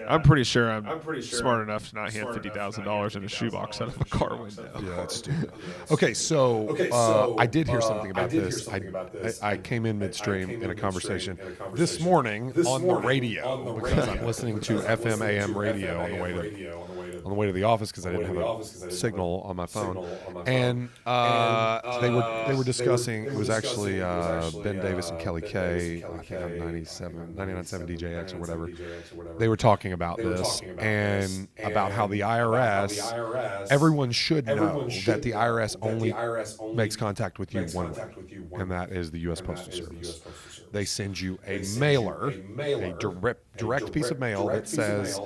I'm pretty sure I'm smart enough to not hand $50,000 in a shoebox out of a car window. Yeah, that's stupid. Okay, so I did hear something about this. I came in midstream in a conversation this morning on the radio because I'm listening to FM AM radio on the way to the office because I didn't have a signal on my phone, and they were discussing. It was actually Ben Davis and Kelly Kay, I think on 99.7 DJX or whatever. They were talking about this and about how the IRS, everyone should know that the IRS only makes contact with you one way, and that is the U.S. Postal Service. They send you a mailer, a direct piece of mail that says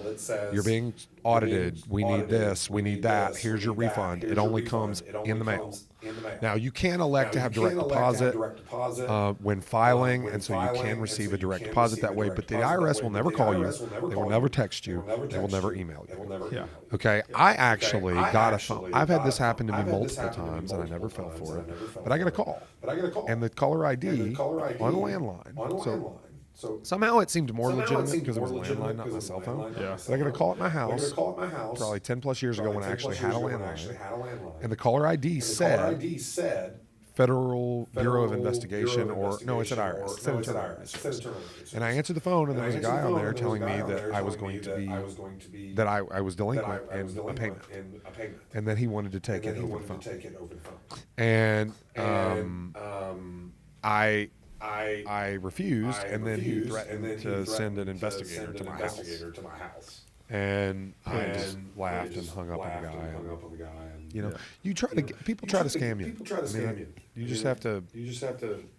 you're being audited. We need this. We need that. Here's your refund. It only comes in the mail. Now, you can elect to have direct deposit when filing, and so you can receive a direct deposit that way, but the IRS will never call you. They will never text you. They will never email you. Yeah. Okay, I actually got a phone. I've had this happen to me multiple times, and I never fell for it, but I get a call, and the caller ID on a landline. So somehow it seemed more legitimate because it was a landline, not my cell phone. Yeah. But I got a call at my house probably 10 plus years ago when I actually had a landline. And the caller ID said Federal Bureau of Investigation no, it said IRS. It said Internal Administration. And I answered the phone, and there was a guy on there telling me that I was going to be, that I was delinquent in a payment. And that he wanted to take it over the phone. And I refused, and then he threatened to send an investigator to my house. And I just laughed and hung up on the guy. You know, people try to scam you. You just have to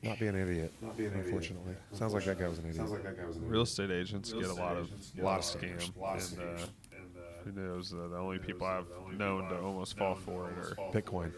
not be an idiot. Unfortunately, sounds like that guy was an idiot. Real estate agents get a lot of scam, and who knows? The only people I've known to almost fall for it are Bitcoin.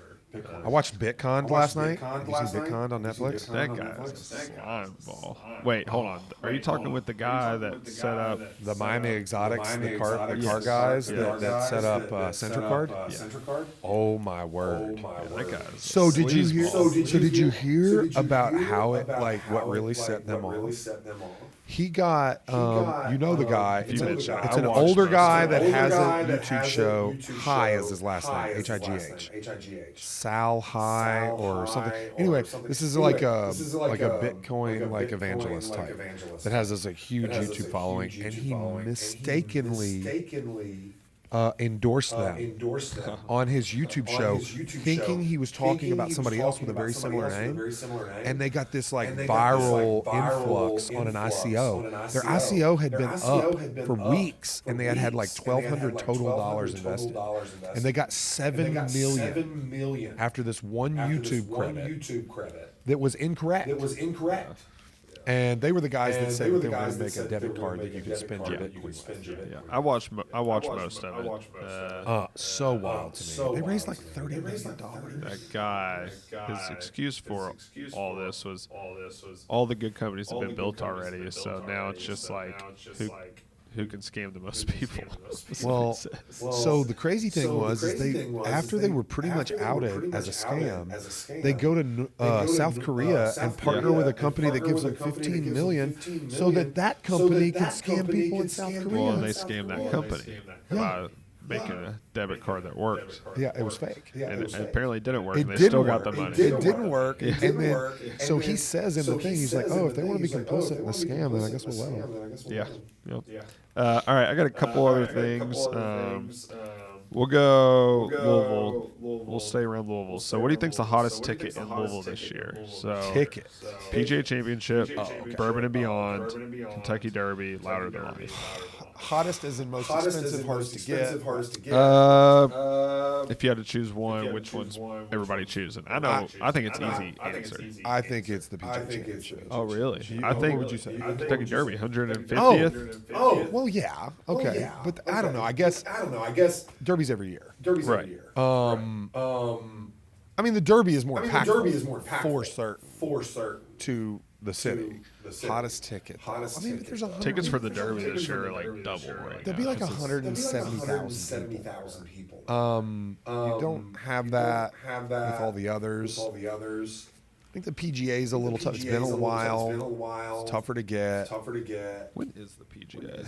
I watched BitCon last night. Have you seen BitCon on Netflix? That guy's a slime ball. Wait, hold on. Are you talking with the guy that set up the Miami Exotics, the car guys that set up CenterCard? Yeah. Oh my word! That guy's So did you hear about how it what really set them off? He got, the guy. It's an older guy that has a YouTube show. High is his last name. H-I-G-H. Sal High or something. Anyway, this is like a Bitcoin evangelist type that has this huge YouTube following, and he mistakenly endorsed them on his YouTube show, thinking he was talking about somebody else with a very similar name, and they got this viral influx on an ICO. Their ICO had been up for weeks, and they had $1,200 total dollars invested, and they got $7 million after this one YouTube credit that was incorrect. And they were the guys that said they were going to make a debit card that you could spend your Bitcoin with. Yeah, I watched most of it. So wild to me. They raised $30 million. That guy, his excuse for all this was all the good companies have been built already. So now it's just who can scam the most people. Well, so the crazy thing was after they were pretty much outed as a scam, they go to South Korea and partner with a company that gives them $15 million so that company can scam people in South Korea. Well, and they scam that company making a debit card that worked. Yeah, it was fake. And it apparently didn't work. It and they didn't still work. got the money. It didn't work. And then, so he says in the thing, he's like, oh, if they want to be complicit in the scam, then I guess we'll let them. Yeah. Yep. All right, I got a couple other things. We'll go Louisville. We'll stay around Louisville. So, what do you think's the hottest ticket in Louisville this year? So, Ticket. PGA Championship, Bourbon and Beyond, Kentucky Derby, Louder Than Life. Hottest is in most expensive, hardest to get. If you had to choose one, which one's everybody choosing? I think it's easy answer. I think it's the PGA Championship. Oh, really? I What think would you say? Kentucky Derby, 150th. Oh, well, yeah. Okay. But I don't know. I guess Derby's every year. Right. I mean, the Derby is more impactful. For certain. To the city. Hottest ticket. I mean, but there's Tickets for the Derby this year are like double right There'll now. be like 170,000 people. You don't have that with all the others. I think the PGA is a little tough. It's been a while. It's tougher to get. When is the PGA?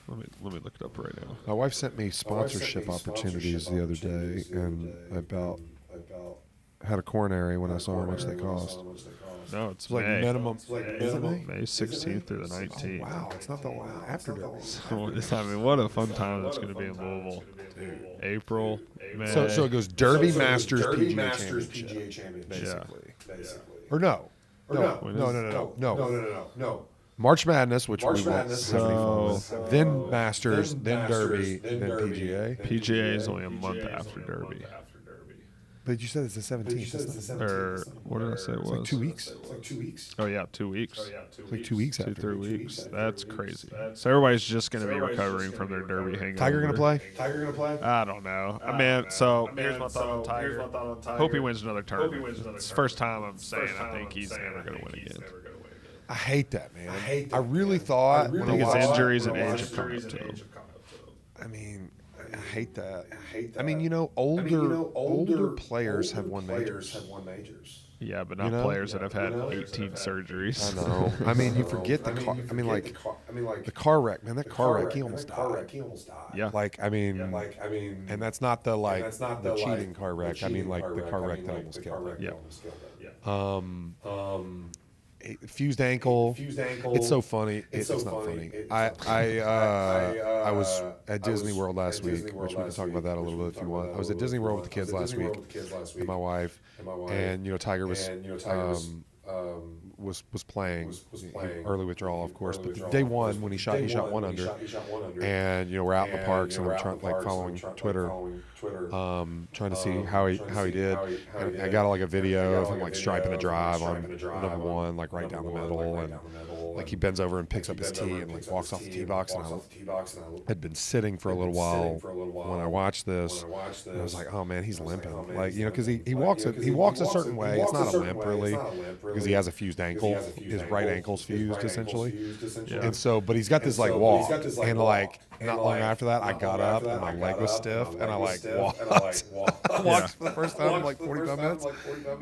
Let me look it up right now. My wife sent me sponsorship opportunities the other day, and I about had a coronary when I saw how much they cost. No, it's It's like May. minimum. Is it May? May 16th through the 19th. Wow, it's not the one after Derby. So, I mean, what a fun time that's going to be in Louisville. April, May. So it goes Derby, Masters, PGA Championship, basically. Or no. No. March Madness, which we won't have any fun with. Then Masters, then Derby, then PGA. PGA is only a month after Derby. But you said it's the 17th. Or what did I say it was? Like 2 weeks. Oh, yeah, 2 weeks. It's like 2 weeks after. 2-3 weeks. That's crazy. So everybody's just going to be recovering from their Derby hangover. Tiger going to play? I don't know. I mean, so here's my thought on Tiger. Hope he wins another tournament. It's the first time I'm saying I think he's never going to win again. I hate that, man. I really thought. I think his injuries and age have come up to him. I mean, I hate that. I mean, you know, older players have won majors. Yeah, but not players that have had 18 surgeries. I know. I mean, you forget the car. I mean, like the car wreck, man. That car wreck, he almost died. Yeah. Like, I mean, and that's not the the cheating car wreck. I mean, like the car wreck that almost killed him. Yeah. Fused ankle. It's so funny. It's not funny. I was at Disney World last week, which we can talk about that a little bit if you want. I was at Disney World with the kids last week, and my wife, and Tiger was playing early withdrawal, of course, but day one when he shot 1 under, and we're out in the parks and I'm following Twitter, trying to see how he did. And I got like a video of him striping a drive on number 1, right down the middle, and he bends over and picks up his tee and walks off the tee box. And I had been sitting for a little while when I watched this, and I was like, oh man, he's limping, because he walks a certain way. It's not a limp really, because he has a fused ankle. His right ankle's fused essentially, and so but he's got this walk, and not long after that I got up and my leg was stiff, and I walked for the first time in 45 minutes,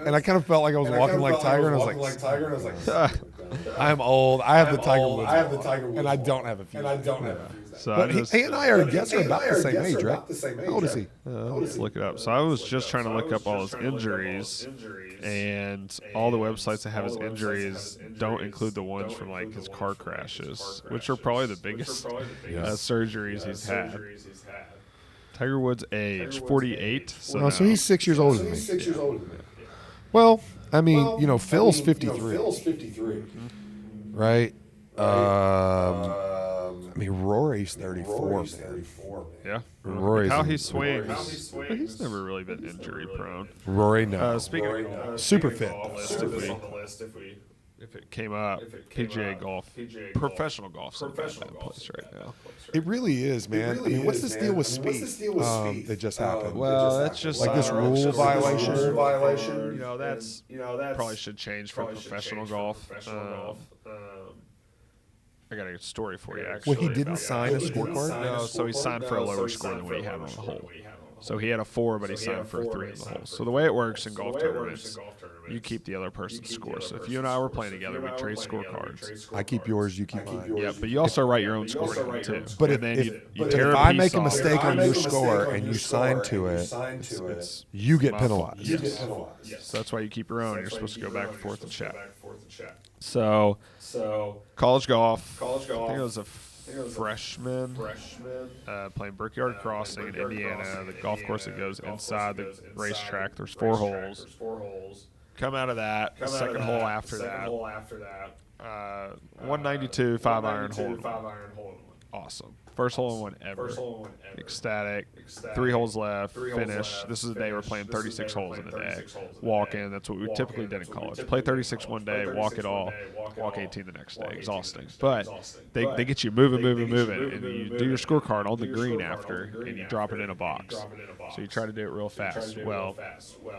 and I kind of felt like I was walking like Tiger, and I was like, I'm old. I have the Tiger Woods, and I don't have a fuse. So But he and I are about the same age, right? How old is he? let's look it up. So I was just trying to look up all his injuries, and all the websites that have his injuries don't include the ones from his car crashes, which are probably the biggest surgeries he's had. Tiger Woods' age, 48. So he's 6 years older than me. Well, I mean, Phil's 53. Right? I mean, Rory's 34, man. Yeah. Rory's how he swings. He's never really been injury prone. Rory, no. Speaking of Super fit. If it came up, PGA golf, professional golf's in a bad place right now. It really is, man. I mean, what's this deal with speed that just happened? Well, that's just this rule violation. That's probably should change for professional golf. I got a story for you, actually. Well, he didn't sign a scorecard? No, so he signed for a lower score than what he had on the hole. So he had a 4, but he signed for a 3 in the hole. So the way it works in golf tournaments, you keep the other person's score. So if you and I were playing together, we trade scorecards. I keep yours, you keep mine. Yeah, but you also write your own score in it too. But And if, then if, tear if a I piece make a off. mistake on your score and you sign to it, It's you get my penalized. Yes. So that's why you keep your own. You're supposed to go back and forth and chat. So college golf. I think it was a freshman playing Brickyard Crossing in Indiana, the golf course that goes inside the racetrack. There's 4 holes. Come out of that, second hole after that. 192 5-iron hole. Awesome. First hole in one ever. Ecstatic. 3 holes left. Finish. This is the day we're playing 36 holes in a day. Walk in. That's what we typically did in college. Play 36 one day, walk it all, walk 18 the next day. Exhausting. But they get you moving. And you do your scorecard on the green after, and you drop it in a box. So you try to do it real fast. Well,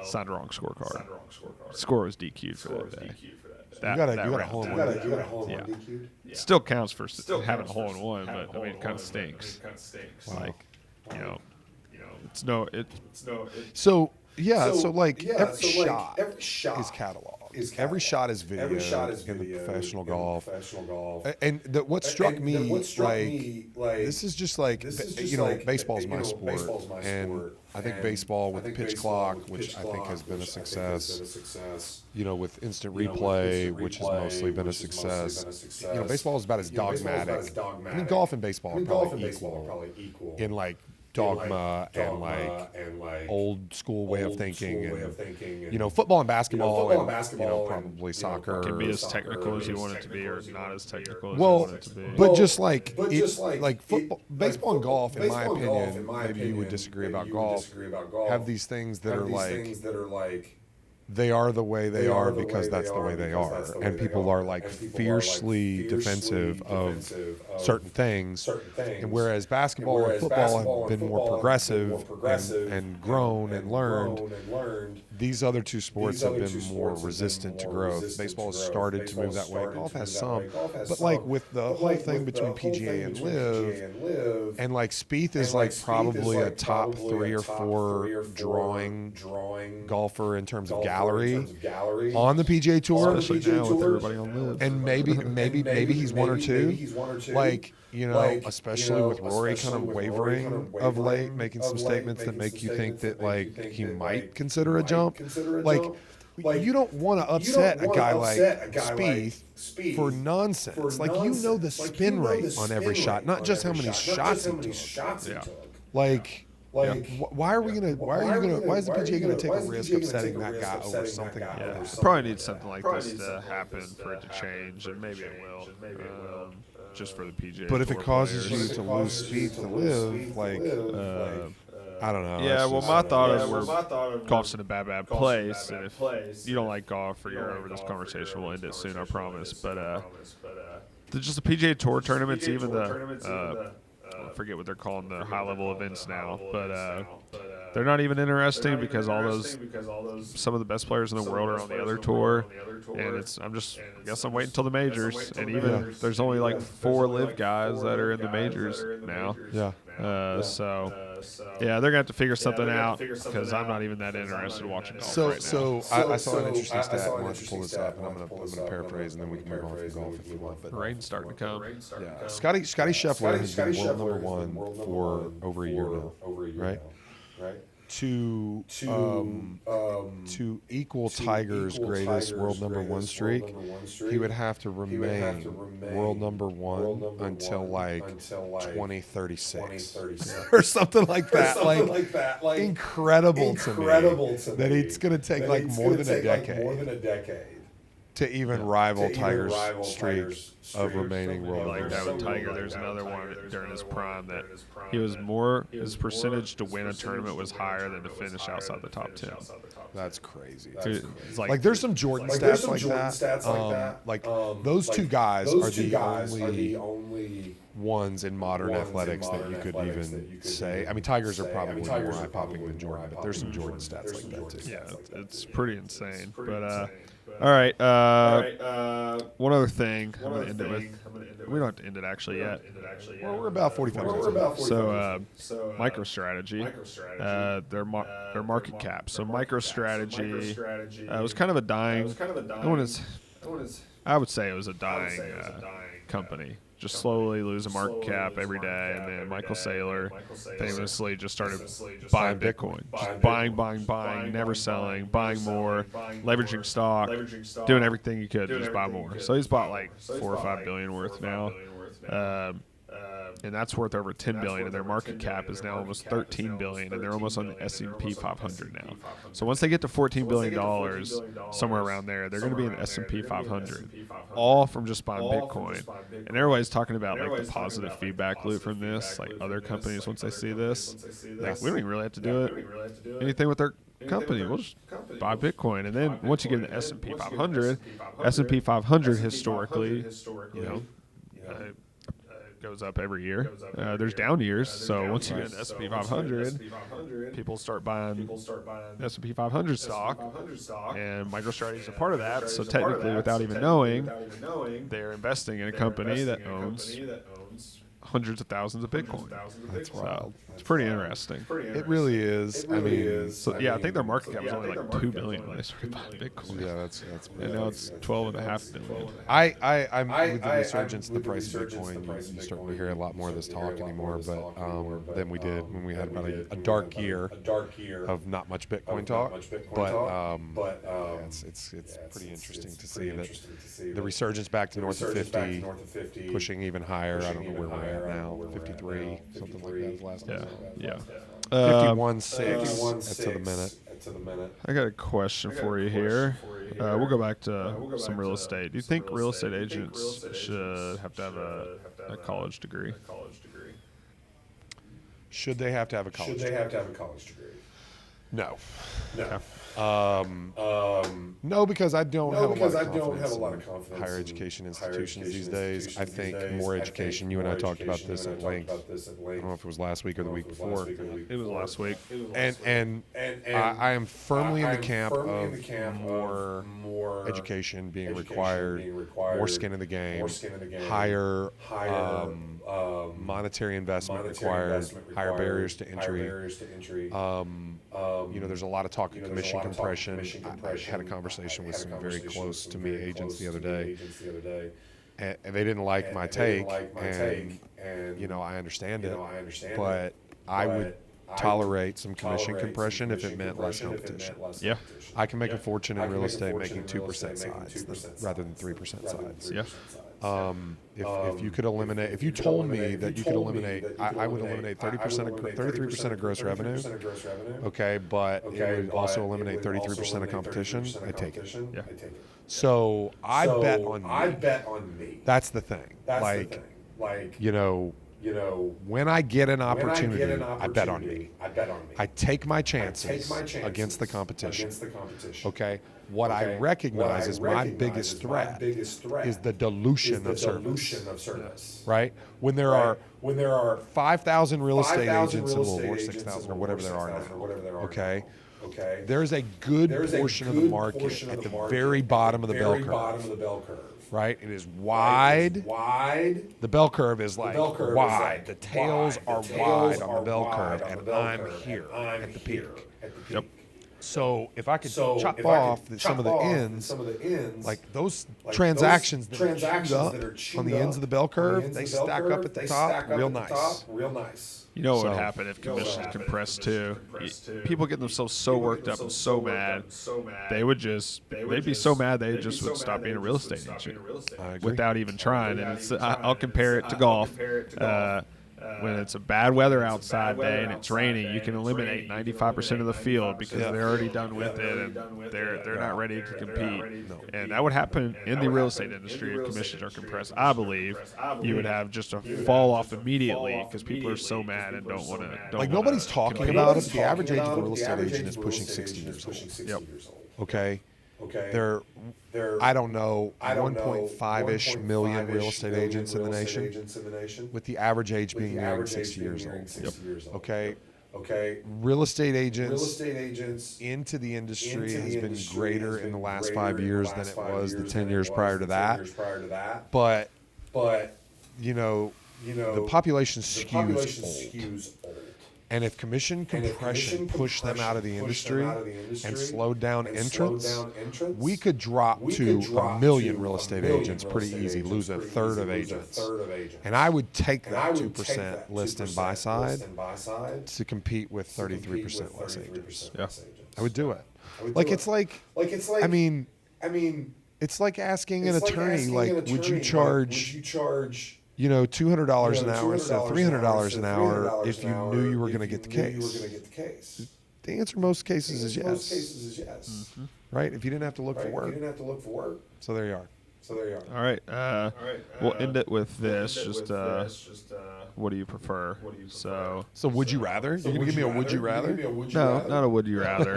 signed the wrong scorecard. Score was DQ'd for that day. You got a hole in one. Yeah. It still counts for having a hole in one, but I mean, it kind of stinks. Wow. Like, it's So every shot is cataloged. Every shot is video in the professional golf. And what struck me, this is just like, baseball's my sport. And I think baseball with the pitch clock, which I think has been a success, with instant replay, which has mostly been a success. Baseball is about as dogmatic. I mean, golf and baseball are probably equal in like dogma and like old school way of thinking, and football and basketball, and probably soccer can be as technical as you want it to be, or not as technical as you well, want it to be. but just like football, baseball and golf, in my opinion, maybe you would disagree about golf, have these things that are like they are the way they are because that's the way they are, and people are like fiercely defensive of certain things, and whereas basketball and football have been more progressive and grown and learned, these other two sports have been more resistant to growth. Baseball has started to move that way. Golf has some, but like with the whole thing between PGA and LIV, and like Spieth is like probably a top 3 or 4 drawing golfer in terms of gallery on the PGA Tour, Especially now with everybody on LIV. and maybe he's 1 or 2. Like, especially with Rory kind of wavering of late, making some statements that make you think that like he might consider a jump. Like, you don't want to upset a guy like Spieth for nonsense. Like, the spin rate on every shot, not just how many shots he took. Yeah. Like, why is the PGA gonna take a risk upsetting that guy over something like Yeah, this? probably needs something like this to happen for it to change, and maybe it will. Just for the PGA. But if it Tour causes players. you to lose speed to live, like, I don't know. Yeah, It's well, just- my thought is golf's in a bad place, and if you don't like golf or you're over this conversation, we'll end it soon, I promise. But just the PGA Tour tournaments, even the I forget what they're calling the high-level events now, but they're not even interesting because some of the best players in the world are on the other tour, and I guess I'm waiting until the majors, and even there's only like 4 LIV guys that are in the majors now. Yeah. Yeah, they're gonna have to figure something out because I'm not even that interested in watching golf right now. I saw an interesting stat. I wanted to pull this up, and I'm gonna paraphrase, and then we can move on from golf if you want. But Rain's starting to come. yeah, Scotty Scheffler has been world number 1 for over a year now, right? To equal Tiger's greatest world number 1 streak, he would have to remain world number 1 until like 2036 or something like that. Like incredible to me that it's going to take like more than a decade to even rival Tiger's streak of remaining world Like numbers. that with Tiger, there's another one during his prime that his percentage to win a tournament was higher than to finish outside the top 10. That's crazy. Dude, it's Like there's some Jordan stats like that. Like those two guys are the only ones in modern athletics that you could even say. I mean, Tigers are probably more eye-popping than Jordan, but there's some Jordan stats like that too. Yeah, it's pretty insane. But All right. One other thing. I'm going to end it with. We don't have to end it actually yet. Well, we're about 45 minutes. So, MicroStrategy, their market cap. So, MicroStrategy was kind of a dying. I would say it was a dying company. Just slowly losing market cap every day, and then Michael Saylor famously just started buying Bitcoin, just buying, never selling, buying more, leveraging stock, doing everything he could to just buy more. So he's bought like 4 or 5 billion worth now, and that's worth over 10 billion, and their market cap is now almost 13 billion, and they're almost on the S&P 500 now. So once they get to 14 billion dollars, somewhere around there, they're going to be in the S&P 500, all from just buying Bitcoin. And everybody's talking about like the positive feedback loop from this, like other companies once they see this, like we don't even really have to do anything with their company. We'll just buy Bitcoin, and then once you get in the S&P 500, S&P 500 historically, goes up every year. There's down years, so once you get into S&P 500, people start buying S&P 500 stock, and MicroStrategy is a part of that. So technically, without even knowing, they're investing in a company that owns hundreds of thousands of Bitcoin. That's wild. It's pretty interesting. It really is. I mean, So yeah, I think their market cap was only like 2 billion when they started buying Bitcoin. yeah, that's And now it's 12.5 billion. I'm with the resurgence of the price of Bitcoin. You start to hear a lot more of this talk anymore, but than we did when we had about a dark year of not much Bitcoin talk. But it's pretty interesting to see that the resurgence back to north of 50, pushing even higher. I don't know where we're at now, 53, something like that. Last time. Yeah. 51.6 to the minute. I got a question for you here. We'll go back to some real estate. Do you think real estate agents should have to have a college degree? Should they have to have a college degree? No. Okay. No, because I don't have a lot of confidence in higher education institutions these days. I think more education. You and I talked about this at length. I don't know if it was last week or the week before. It was last week. And I am firmly in the camp of more education being required, more skin in the game, higher monetary investment required, higher barriers to entry. There's a lot of talk of commission compression. I had a conversation with some very close to me agents the other day, and they didn't like my take, and I understand it, but I would tolerate some commission compression if it meant less competition. Yeah. I can make a fortune in real estate making 2% sides rather than 3% sides. Yeah. If you could eliminate, if you told me that you could eliminate, I would eliminate 33% of gross revenue. Okay, but it would also eliminate 33% of competition. I take it. Yeah. So I bet on me. That's the thing. When I get an opportunity, I bet on me. I take my chances against the competition. Okay? What I recognize is my biggest threat is the dilution of service. Right? When there are 5,000 real estate agents in Louisville, or 6,000 or whatever there are now. Okay? There's a good portion of the market at the very bottom of the bell curve. Right? It is wide. The bell curve is like wide. The tails are wide on the bell curve, and I'm here at the peak. Yep. So if I could chop off some of the ends, like those transactions that are chewed up on the ends of the bell curve, they stack up at the top real nice. You know what would happen if commissions compressed too? People get themselves so worked up and so mad, they'd be so mad they just would stop being a real estate agent without even trying. And I'll compare it to golf. When it's a bad weather outside day and it's raining, you can eliminate 95% of the field because they're already done with it and they're not ready to compete. And that would happen in the real estate industry if commissions are compressed. I believe you would have just a fall off immediately because people are so mad and don't want to. Like nobody's talking about it. The average age of a real estate agent is pushing 60 years old. Yep. Okay. There, I don't know, 1.5-ish million real estate agents in the nation, with the average age being nearing 60 years old. Yep. Okay, real estate agents into the industry has been greater in the last 5 years than it was the 10 years prior to that. But, the population skews old. And if commission compression pushed them out of the industry and slowed down entrance, we could drop to 1 million real estate agents pretty easy, lose a third of agents. And I would take that 2% list and buy side to compete with 33% less agents. Yeah. I would do it. It's like asking an attorney, would you charge $200 an hour instead of $300 an hour if you knew you were going to get the case? The answer in most cases is yes. Mm-hmm. Right? If you didn't have to look for work. So there you are. All right. We'll end it with this. What do you prefer? So would you rather? You're gonna give me a would you rather? No, not a would you rather.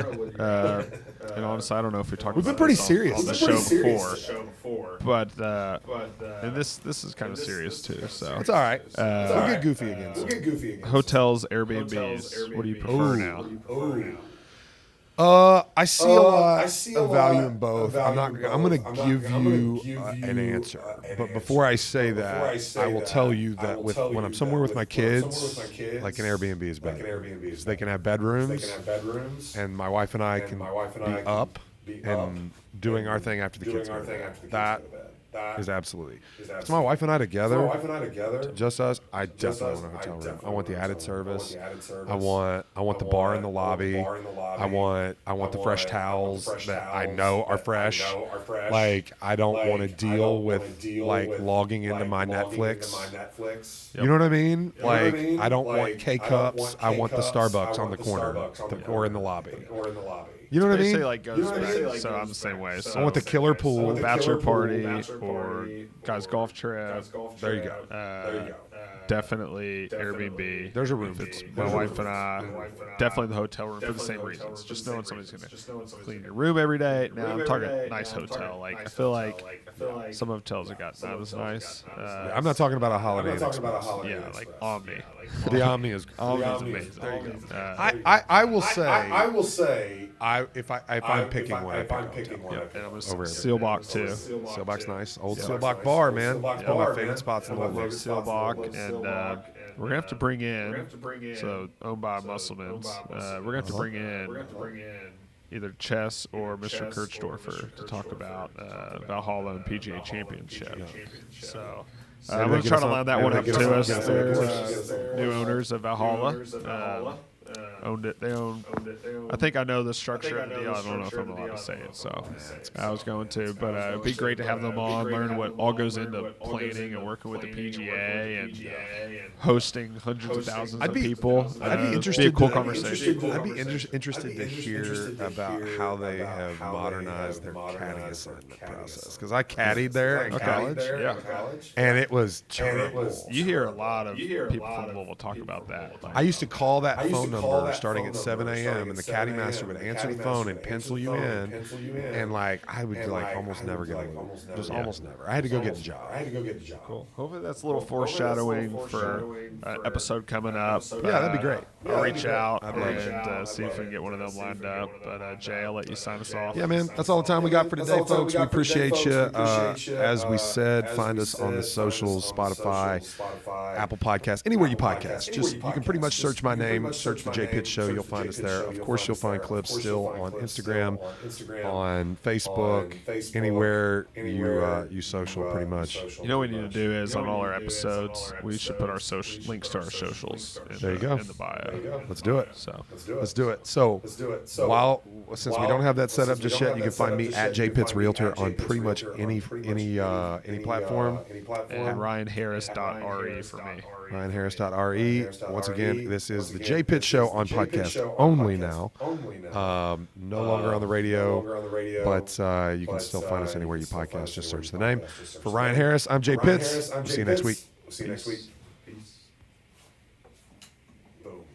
And honestly, I don't know if we talked. We've been about pretty this serious on the show before, but and this is kind of serious too. So it's all right. We'll get goofy again. Hotels, Airbnbs. What do you prefer now? I see a lot of value in both. I'm going to give you an answer, but before I say that, I will tell you that when I'm somewhere with my kids, like an Airbnb is better. They can have bedrooms, and my wife and I can be up and doing our thing after the kids go to bed. That is absolutely. So my wife and I together, just us. I definitely want a hotel room. I want the added service. I want the bar in the lobby. I want the fresh towels that I know are fresh. Like I don't want to deal with logging into my Netflix. You know what I mean? Like I don't want K cups. I want the Starbucks on the corner or in the lobby. You know what I mean? So I'm the same way. So I want the killer pool, bachelor party, or guys golf trip. There you go. Definitely Airbnb. There's a room. It's my wife and I. Definitely the hotel room for the same reasons. Just knowing somebody's going to clean your room every day. Now I'm talking nice hotel. Like I feel like some hotels have got not as nice. I'm not talking about a Holiday Inn Express. Yeah, like Omni. The Omni is amazing. There you go. I will say. If I'm picking one, and I'm going to Sealbach too. Sealbach's nice. Old Sealbach bar, man. One of my favorite spots in the world. Sealbach, and we're going to have to bring in, so owned by Musselmans, we're going to have to bring in either Chess or Mr. Kurchdorfer to talk about Valhalla and PGA Championship. So I'm going to try to line that one up to us. There's new owners of Valhalla. Owned it. They own. I think I know the structure of the deal. I don't know if I'm allowed to say it, so I was going to. But it'd be great to have them on, learn what all goes into planning and working with the PGA and hosting hundreds of thousands of people. I'd be interested. Be a cool conversation. I'd be interested to hear about how they have modernized their caddying assignment process. Because I caddied there in college, and it was terrible. You hear a lot of people from Louisville talk about that. I used to call that phone number starting at 7 a.m. and the caddy master would answer the phone and pencil you in, and I would almost never get a lead. Just almost never. I had to go get a job. Cool. Hopefully that's a little foreshadowing for an episode coming up. Yeah, that'd be great. I'll reach out and see if we can get one of them lined up. But Jay, I'll let you sign us off. Yeah, man. That's all the time we got for today, folks. We appreciate you. As we said, find us on the socials, Spotify, Apple Podcasts, anywhere you podcast. You can pretty much search my name, search the J Pitts Show. You'll find us there. Of course, you'll find clips still on Instagram, on Facebook, anywhere you social, pretty much. You know what we need to do is on all our episodes, we should put our links to our socials in the bio. Let's do it. Let's do it. So since we don't have that set up just yet, you can find me at J Pitts Realtor on pretty much any platform. And RyanHarris.re for me. RyanHarris.re. Once again, this is the J Pitts Show on podcast only now. No longer on the radio, but you can still find us anywhere you podcast. Just search the name. For Ryan Harris, I'm Jay Pitts. See you next week.